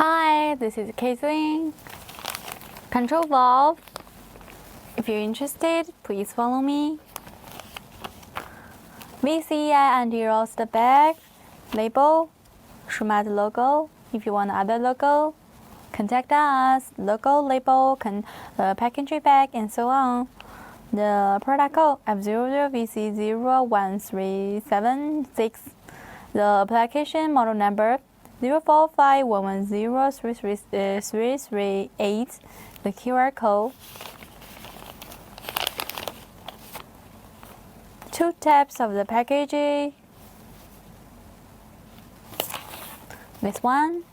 Hi, this is Caitlin. Control valve. If you're interested, please follow me. VCI anti-rust bag, label, Shumatt logo. If you want other logo, contact us. Logo, label, packaging bag, and so on. The product code F00VC01376. The application model number 045110338. The QR code. 2 taps of the packaging. This one.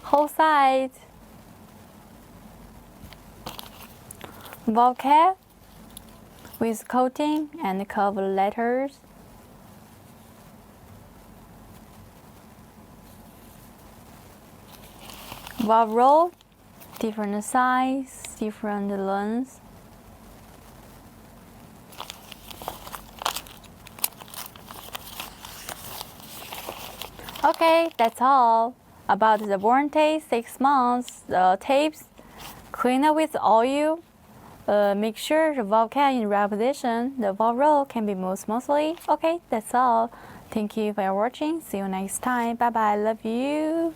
Whole side. Valve cap with coating and cover letters. Valve roll, different size, different length. Okay, that's all about the warranty. 6 months. Tapes, clean up with oil. Make sure the valve cap in the right position. The valve roll can be moved smoothly. Okay, that's all. Thank you for watching. See you next time. Bye bye. Love you.